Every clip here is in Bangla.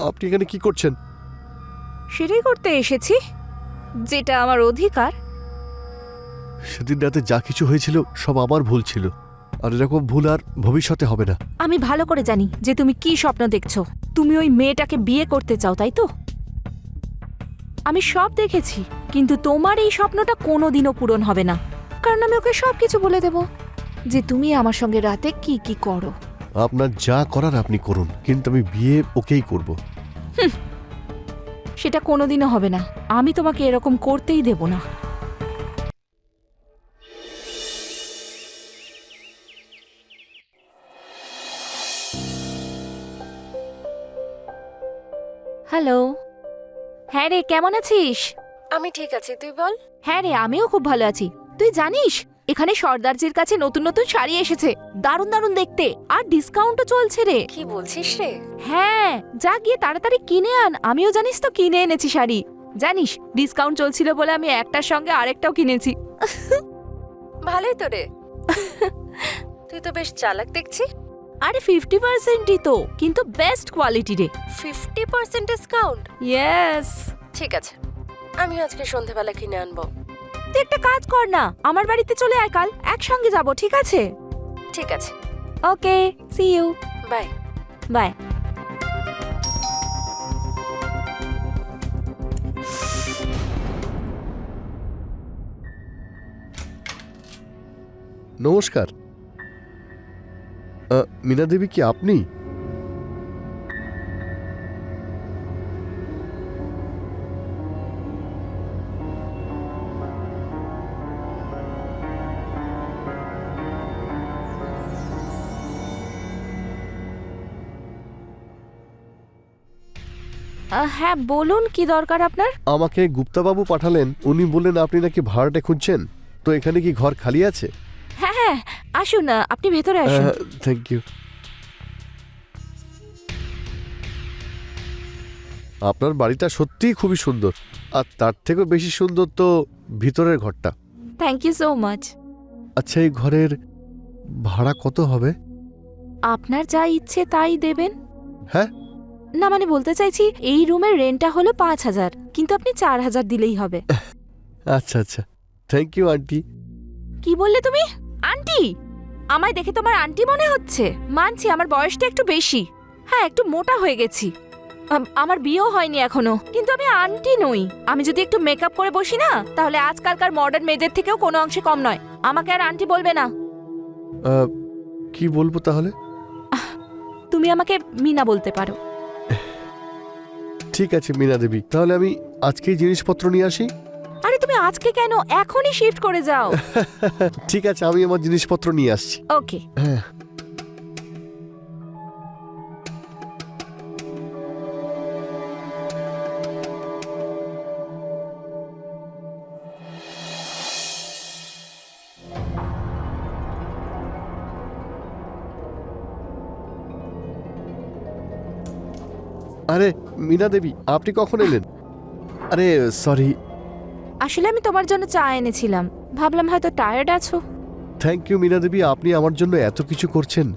আপনি এখানে কি করছেন? সেটাই করতে এসেছি, যেটা আমার অধিকার। সেদিন রাতে যা কিছু হয়েছিল সব আমার ভুল ছিল, আর এরকম ভুল আর ভবিষ্যতে হবে না। আমি ভালো করে জানি যে তুমি কি স্বপ্ন দেখছো। তুমি ওই মেয়েটাকে বিয়ে করতে চাও, তাই তো? আমি সব দেখেছি, কিন্তু তোমার এই স্বপ্নটা কোনোদিনও পূরণ হবে না, কারণ আমি ওকে সবকিছু বলে দেব যে তুমি আমার সঙ্গে রাতে কি কি করো। আপনার যা করার আপনি করুন, কিন্তু আমি বিয়ে ওকেই করব। সেটা কোনোদিনও হবে না। আমি তোমাকে এরকম করতেই দেব না। হ্যালো। হ্যাঁ রে, কেমন আছিস? আমি ঠিক আছি, তুই বল। হ্যাঁ রে, আমিও খুব ভালো আছি। তুই জানিস এখানে সর্দারজির কাছে নতুন নতুন শাড়ি এসেছে, দারুণ দারুণ দেখতে, আর ডিসকাউন্টও চলছে রে। কি বলছিস রে? হ্যাঁ, যা গিয়ে তাড়াতাড়ি কিনে আন। আমিও জানিস তো কিনে এনেছি শাড়ি। জানিস ডিসকাউন্ট চলছিল বলে আমি একটার সঙ্গে আরেকটাও কিনেছি। ভালোই তো রে। তুই তো বেশ চালাক দেখছি। আরে 50%ই তো, কিন্তু বেস্ট কোয়ালিটি রে। 50% ডিসকাউন্ট? ইয়েস। ঠিক আছে, আমি আজকে সন্ধেবেলা কিনে আনবো। তুই একটা কাজ কর না, আমার বাড়িতে চলে আয়, কাল একসঙ্গে যাব, ঠিক আছে? ঠিক আছে, ওকে, সি ইউ। বাই। বাই। নমস্কার। মীনা দেবী কি আপনি? হ্যাঁ বলুন, কি দরকার আপনার? আমাকে গুপ্তাবাবু পাঠালেন, উনি বললেন আপনি নাকি ভাড়াটে খুঁজছেন, তো এখানে কি ঘর খালি আছে? হ্যাঁ হ্যাঁ, আসুন না, আপনি ভেতরে আসুন। Thank you. আপনার বাড়িটা সত্যিই খুবই সুন্দর, আর তার থেকেও বেশি সুন্দর তো ভিতরের ঘরটা। Thank you so much. আচ্ছা, এই ঘরের ভাড়া কত হবে? আপনার যা ইচ্ছে তাই দেবেন। হ্যাঁ? না মানে বলতে চাইছি, এই রুমের রেন্টটা হলো 5,000, কিন্তু আপনি 4,000 দিলেই হবে। আচ্ছা আচ্ছা, থ্যাংক ইউ আন্টি। কি বললে তুমি? আন্টি? আমায় দেখে তোমার আন্টি মনে হচ্ছে? মানছি আমার বয়সটা একটু বেশি, হ্যাঁ একটু মোটা হয়ে গেছি, আমার বিয়েও হয়নি এখনো, কিন্তু আমি আন্টি নই। আমি যদি একটু মেকআপ করে বসি না, তাহলে আজকালকার মডার্ন মেয়েদের থেকেও কোনো অংশে কম নয়। আমাকে আর আন্টি বলবে না। কি বলবো তাহলে? তুমি আমাকে মিনা বলতে পারো। ঠিক আছে মীনা দেবী, তাহলে আমি আজকেই জিনিসপত্র নিয়ে আসি। আরে তুমি আজকে কেন, এখনই শিফট করে যাও। ঠিক আছে, আমি আমার জিনিসপত্র নিয়ে আসছি। ওকে। হ্যাঁ। আরে মীনা দেবী, আপনি কখন এলেন? আরে সরি। আসলে আমি তোমার জন্য চা এনেছিলাম, ভাবলাম হয়তো টায়ার্ড আছো। থ্যাংক ইউ মীনা দেবী, আপনি আমার জন্য এত কিছু করছেন।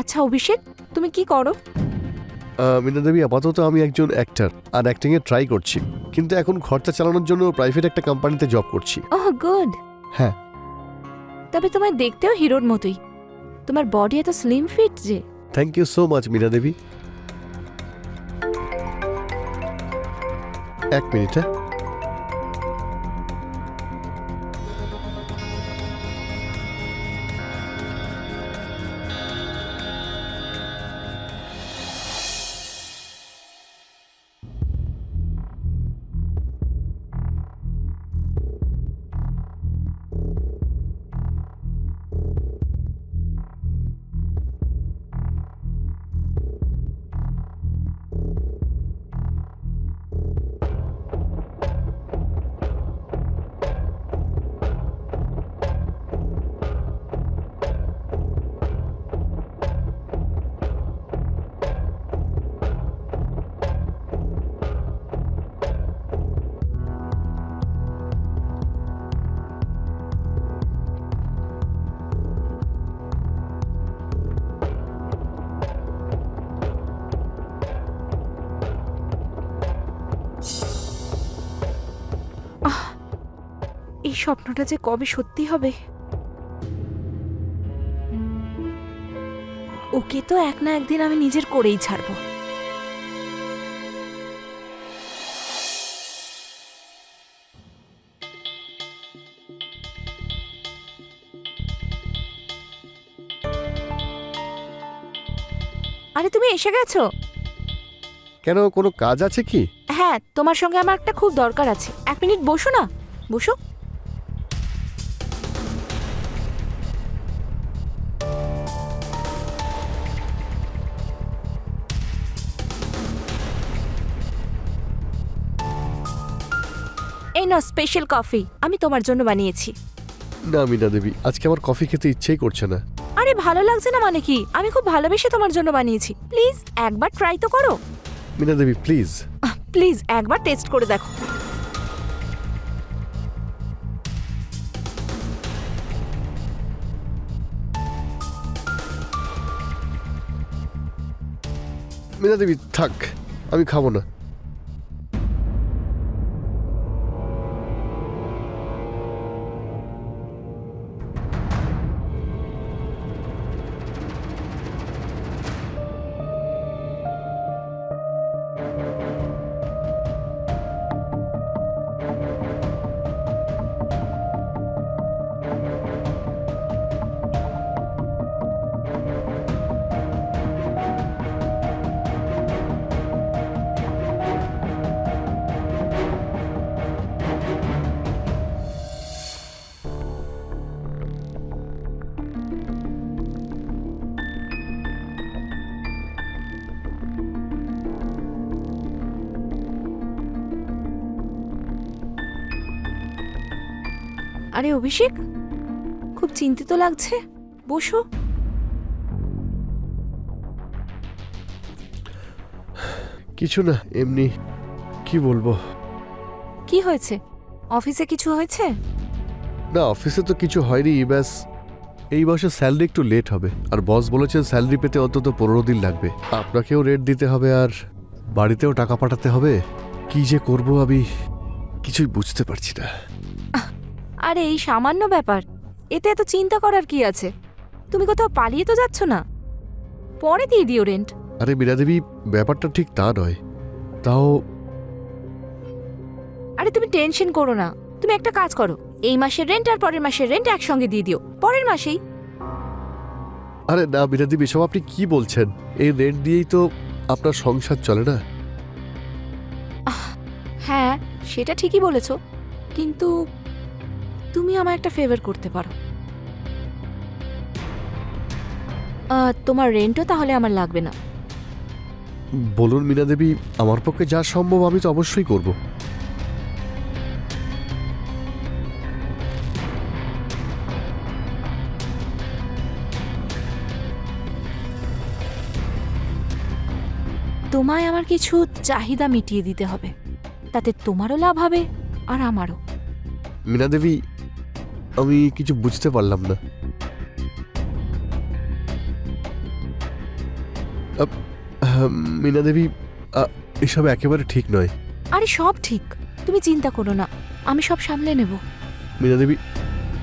আচ্ছা অভিষেক, তুমি কি করো? মীনা দেবী, আপাতত আমি একজন অ্যাক্টর, আর অ্যাক্টিংয়ে ট্রাই করছি, কিন্তু এখন খরচা চালানোর জন্য প্রাইভেট একটা কোম্পানিতে জব করছি। Oh good. হ্যাঁ। তবে তোমায় দেখতেও হিরোর মতোই, তোমার বডি এত স্লিম ফিট যে। Thank you so much Meena Devi. এক মিনিট। হ্যাঁ, স্বপ্নটা যে কবে সত্যি হবে। ওকে তো এক না একদিন আমি নিজের করেই ছাড়বো। আরে তুমি এসে গেছো? কেন, কোনো কাজ আছে কি? হ্যাঁ, তোমার সঙ্গে আমার একটা খুব দরকার আছে। 1 মিনিট বসো না, বসো। এই নাও স্পেশাল কফি, আমি তোমার জন্য বানিয়েছি। না মীনা দেবী, আজকে আমার কফি খেতে ইচ্ছেই করছে না। আরে ভালো লাগছে না মানে কি? আমি খুব ভালোবেসে তোমার জন্য বানিয়েছি। প্লিজ একবার ট্রাই তো করো। মীনা দেবী প্লিজ। প্লিজ একবার টেস্ট করে দেখো। মীনা দেবী থাক, আমি খাবো না। আরে অভিষেক, খুব চিন্তিত লাগছে, বসো। কিছু না, এমনি। কি বলবো? কি হয়েছে? অফিসে কিছু হয়েছে? না, অফিসে তো কিছু হয়নি, ব্যাস এই মাসে স্যালারি একটু লেট হবে, আর বস বলেছেন স্যালারি পেতে অন্তত 15 দিন লাগবে। আপনাকেও রেট দিতে হবে আর বাড়িতেও টাকা পাঠাতে হবে। কি যে করব আমি কিছুই বুঝতে পারছি না। আরে এই সামান্য ব্যাপার, এতে এত চিন্তা করার কি আছে? তুমি কোথাও পালিয়ে তো যাচ্ছ না, পরে দিয়ে দিও রেন্ট। আরে মীরা দেবী, ব্যাপারটা ঠিক তা নয়। তাও আরে তুমি টেনশন করো না, তুমি একটা কাজ করো, এই মাসের রেন্ট আর পরের মাসের রেন্ট একসঙ্গে দিয়ে দিও, পরের মাসেই। আরে না মীরা দেবী, এসব আপনি কি বলছেন? এই রেন্ট দিয়েই তো আপনার সংসার চলে না। হ্যাঁ সেটা ঠিকই বলেছো, কিন্তু তুমি আমায় একটা ফেভার করতে পারো। তোমার রেন্টও তাহলে আমার লাগবে না। বলুন মীনা দেবী, আমার পক্ষে যা সম্ভব আমি তো অবশ্যই করব। তোমায় আমার কিছু চাহিদা মিটিয়ে দিতে হবে, তাতে তোমারও লাভ হবে আর আমারও। মীনা দেবী, আমি কিছু বুঝতে পারলাম না। মীনা দেবী, এসব একেবারে ঠিক নয়। আরে সব ঠিক, তুমি চিন্তা করো না, আমি সব সামলে নেব। মীনা দেবী,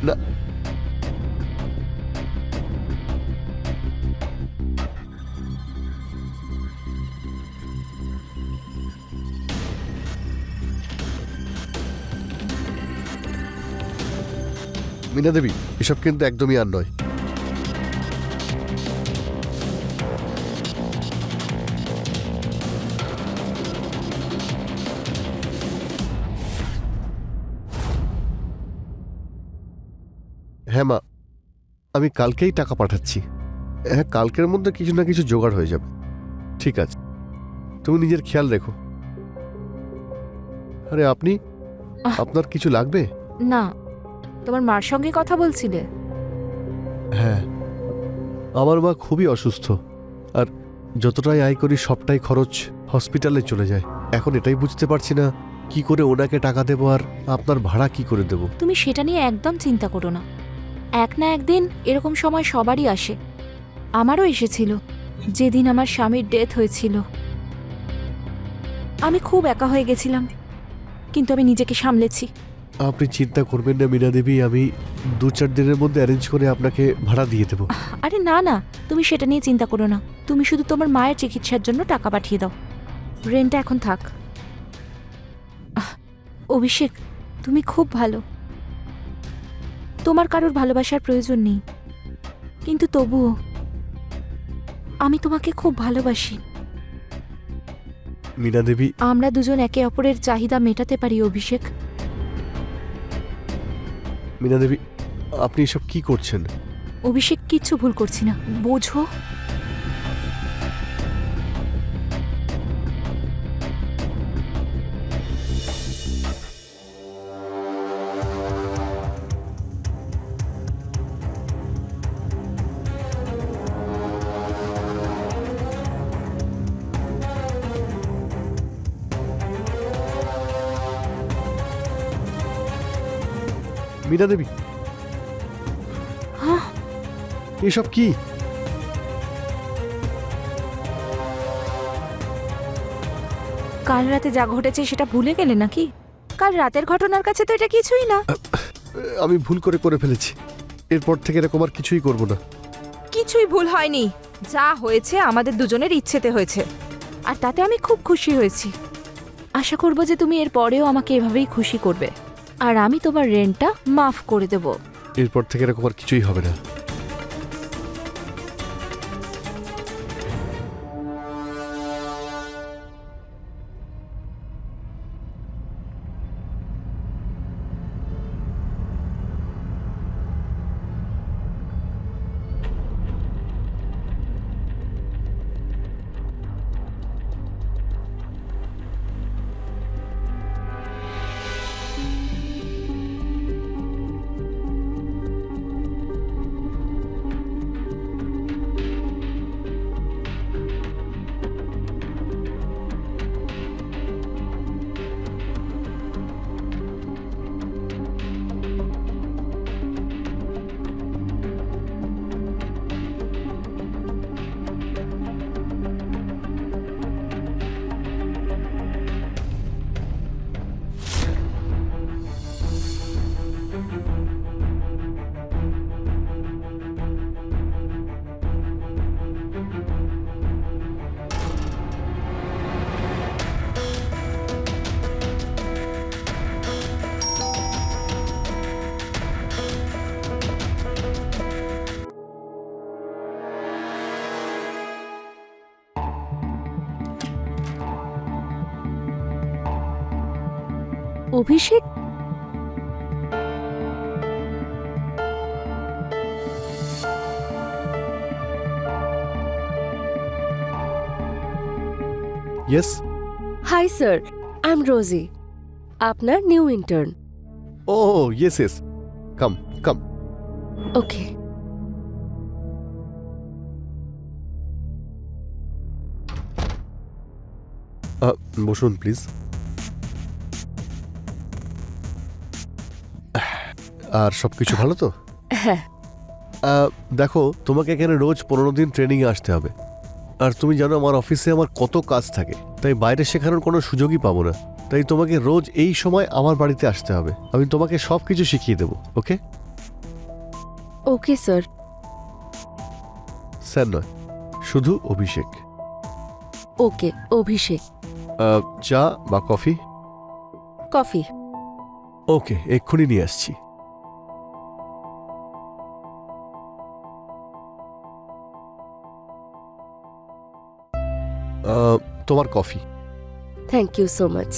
না। মীনা দেবী, এসব কিন্তু একদমই আর নয়। হ্যাঁ মা, আমি কালকেই টাকা পাঠাচ্ছি। হ্যাঁ, কালকের মধ্যে কিছু না কিছু জোগাড় হয়ে যাবে। ঠিক আছে, তুমি নিজের খেয়াল রেখো। আরে আপনি, আপনার কিছু লাগবে? না, তোমার মার সঙ্গে কথা বলছিলে? হ্যাঁ, আমার মা খুবই অসুস্থ, আর যতটাই আয় করি সবটাই খরচ হসপিটালে চলে যায়। এখন এটাই বুঝতে পারছি না কি করে ওনাকে টাকা দেবো আর আপনার ভাড়া কি করে দেবো। তুমি সেটা নিয়ে একদম চিন্তা করো না, এক না একদিন এরকম সময় সবারই আসে। আমারও এসেছিল যেদিন আমার স্বামীর ডেথ হয়েছিল। আমি খুব একা হয়ে গেছিলাম, কিন্তু আমি নিজেকে সামলেছি। আপনি চিন্তা করবেন না মীনা দেবী, আমি 2-4 দিনের মধ্যে অ্যারেঞ্জ করে আপনাকে ভাড়া দিয়ে দেবো। আরে না না, তুমি সেটা নিয়ে চিন্তা করো না। তুমি শুধু তোমার মায়ের চিকিৎসার জন্য টাকা পাঠিয়ে দাও। রেন্টটা এখন থাক। অভিষেক, তুমি খুব ভালো। তোমার কারোর ভালোবাসার প্রয়োজন নেই, কিন্তু তবুও আমি তোমাকে খুব ভালোবাসি। মীনা দেবী, আমরা দুজন একে অপরের চাহিদা মেটাতে পারি অভিষেক। মীনা দেবী, আপনি এসব কি করছেন? অভিষেক, কিচ্ছু ভুল করছি না, বোঝো। মীনা দেবী, হ্যাঁ, এসব কি? কাল রাতে যা ঘটেছে সেটা ভুলে গেলে নাকি? কাল রাতের ঘটনার কাছে তো এটা কিছুই না। আমি ভুল করে ফেলেছি। এরপর থেকে এরকম আর কিছুই করব না। কিছুই ভুল হয়নি। যা হয়েছে আমাদের দুজনের ইচ্ছেতে হয়েছে, আর তাতে আমি খুব খুশি হয়েছি। আশা করব যে তুমি এর পরেও আমাকে এভাবেই খুশি করবে, আর আমি তোমার রেন্টটা মাফ করে দেব। এরপর থেকে এরকম আর কিছুই হবে না। Abhishek, yes. Hi sir, I am Rosie, আপনার new intern. Oh yes yes, come come. Okay. বসুন প্লিজ। আর সবকিছু ভালো তো? হ্যাঁ। দেখো, তোমাকে এখানে রোজ 15 দিন ট্রেনিংয়ে আসতে হবে। আর তুমি জানো আমার অফিসে আমার কত কাজ থাকে, তাই বাইরে শেখানোর কোনো সুযোগই পাবো না। তাই তোমাকে রোজ এই সময় আমার বাড়িতে আসতে হবে। আমি তোমাকে সব কিছু শিখিয়ে দেবো। ওকে? Okay sir. স্যার নয়, শুধু অভিষেক। ওকে অভিষেক। চা বা কফি? কফি। ওকে, এক্ষুনি নিয়ে আসছি। তোমার coffee. Thank you so much.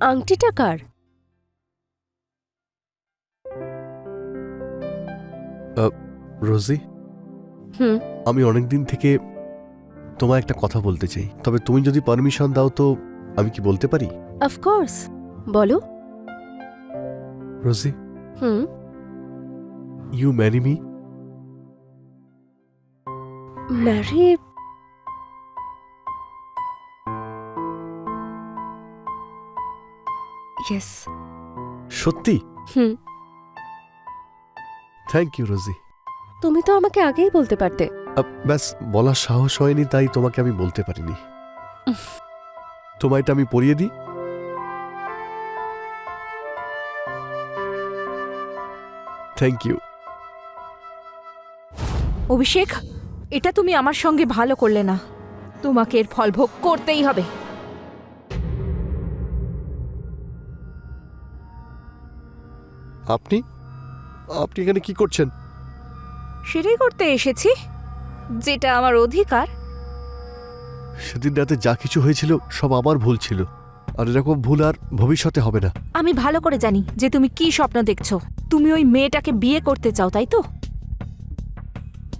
আংটিটা কার? রোজি, হুম। আমি অনেকদিন থেকে তোমায় একটা কথা বলতে চাই, তবে তুমি যদি পারমিশন দাও তো আমি কি বলতে পারি? অফকোর্স, বলো। Rosie, hmm. You marry me? Marry? Yes. সত্যি? হুম। Thank you Rosie. তুমি তো আমাকে আগেই বলতে পারতে। ব্যাস বলার সাহস হয়নি, তাই তোমাকে আমি বলতে পারিনি। তোমায় এটা আমি পরিয়ে দিই। Thank you. অভিষেক, এটা তুমি আমার সঙ্গে ভালো করলে না। তোমাকে এর ফল ভোগ করতেই হবে। আপনি আপনি এখানে কি করছেন? সেটাই করতে এসেছি, যেটা আমার অধিকার। সেদিন রাতে যা কিছু হয়েছিল সব আমার ভুল ছিল, আর এরকম ভুল আর ভবিষ্যতে হবে না। আমি ভালো করে জানি যে তুমি কি স্বপ্ন দেখছো। তুমি ওই মেয়েটাকে বিয়ে করতে চাও, তাই তো?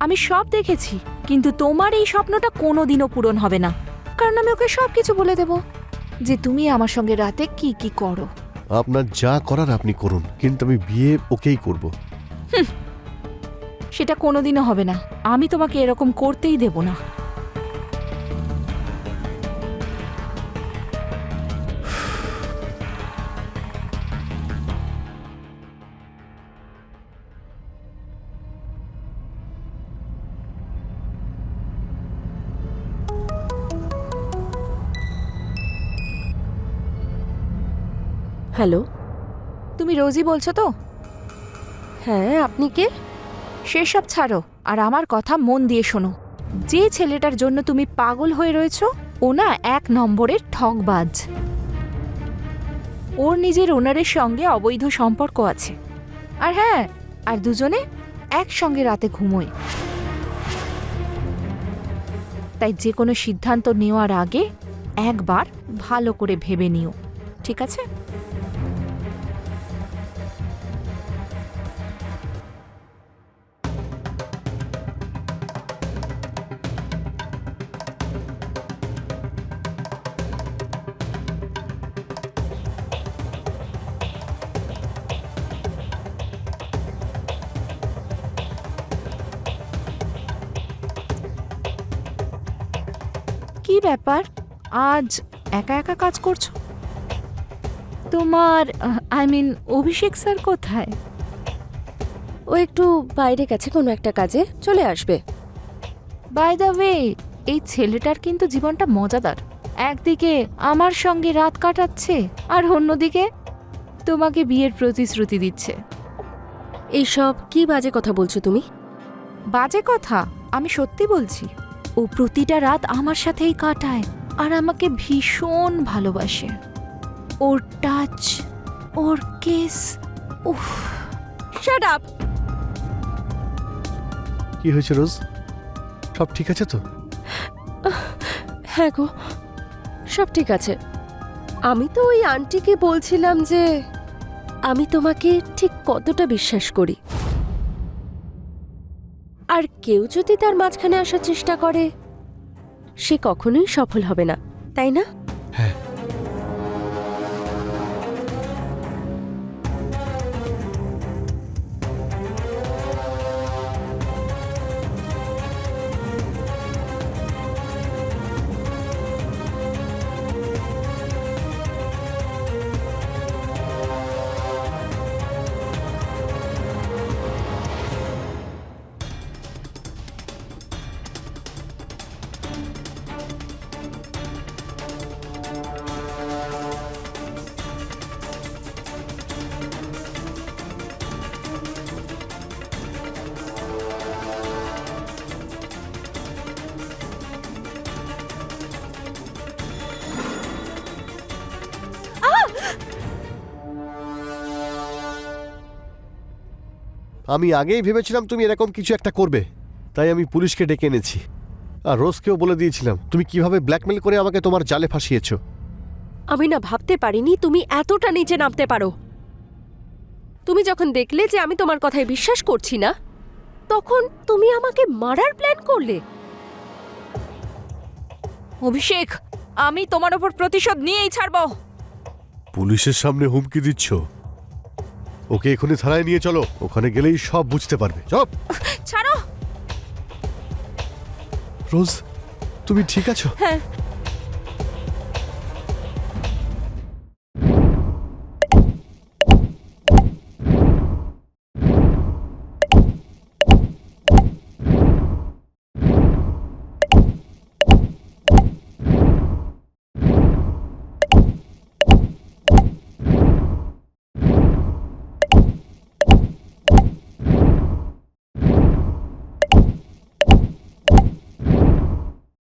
আমি সব দেখেছি, কিন্তু তোমার এই স্বপ্নটা কোনোদিনও পূরণ হবে না, কারণ আমি ওকে সব কিছু বলে দেব যে তুমি আমার সঙ্গে রাতে কি কি করো। আপনার যা করার আপনি করুন, কিন্তু আমি বিয়ে ওকেই করব। সেটা কোনোদিনও হবে না। আমি তোমাকে এরকম করতেই দেব না। হ্যালো। তুমি রোজই বলছো তো? হ্যাঁ, আপনি কে? সেসব ছাড়ো, আর আমার কথা মন দিয়ে শোনো। যে ছেলেটার জন্য তুমি পাগল হয়ে রয়েছো, ও না 1 নম্বরের ঠকবাজ। ওর নিজের ওনারের সঙ্গে অবৈধ সম্পর্ক আছে। আর হ্যাঁ, আর দুজনে একসঙ্গে রাতে ঘুমোয়। তাই যে কোনো সিদ্ধান্ত নেওয়ার আগে একবার ভালো করে ভেবে নিও, ঠিক আছে? কি ব্যাপার, আজ একা একা কাজ করছো? তোমার অভিষেক স্যার কোথায়? ও একটু বাইরে গেছে কোনো একটা কাজে, চলে আসবে। বাই দ্য ওয়ে, এই ছেলেটার কিন্তু জীবনটা মজাদার। একদিকে আমার সঙ্গে রাত কাটাচ্ছে, আর অন্যদিকে তোমাকে বিয়ের প্রতিশ্রুতি দিচ্ছে। এইসব কি বাজে কথা বলছো তুমি? বাজে কথা? আমি সত্যি বলছি। ও প্রতিটা রাত আমার সাথেই কাটায়, আর আমাকে ভীষণ ভালোবাসে। ওর টাচ, ওর কিস, উফ। Shut up! কি হয়েছে রোজ? সব ঠিক আছে তো? হ্যাঁ গো, সব ঠিক আছে। আমি তো ওই আন্টিকে বলছিলাম যে আমি তোমাকে ঠিক কতটা বিশ্বাস করি, আর কেউ যদি তার মাঝখানে আসার চেষ্টা করে সে কখনোই সফল হবে না, তাই না? হ্যাঁ। আমি আগেই ভেবেছিলাম তুমি এরকম কিছু একটা করবে, তাই আমি পুলিশকে ডেকে এনেছি। আর রোজকেও বলে দিয়েছিলাম তুমি কিভাবে ব্ল্যাকমেল করে আমাকে তোমার জালে ফাঁসিয়েছো। আমি না ভাবতে পারিনি তুমি এতটা নিচে নামতে পারো। তুমি যখন দেখলে যে আমি তোমার কথায় বিশ্বাস করছি না, তখন তুমি আমাকে মারার প্ল্যান করলে। অভিষেক, আমি তোমার ওপর প্রতিশোধ নিয়েই ছাড়বো। পুলিশের সামনে হুমকি দিচ্ছ? ওকে এখনই থানায় নিয়ে চলো, ওখানে গেলেই সব বুঝতে পারবে। চপ। ছাড়ো। রোজ, তুমি ঠিক আছো? হ্যাঁ,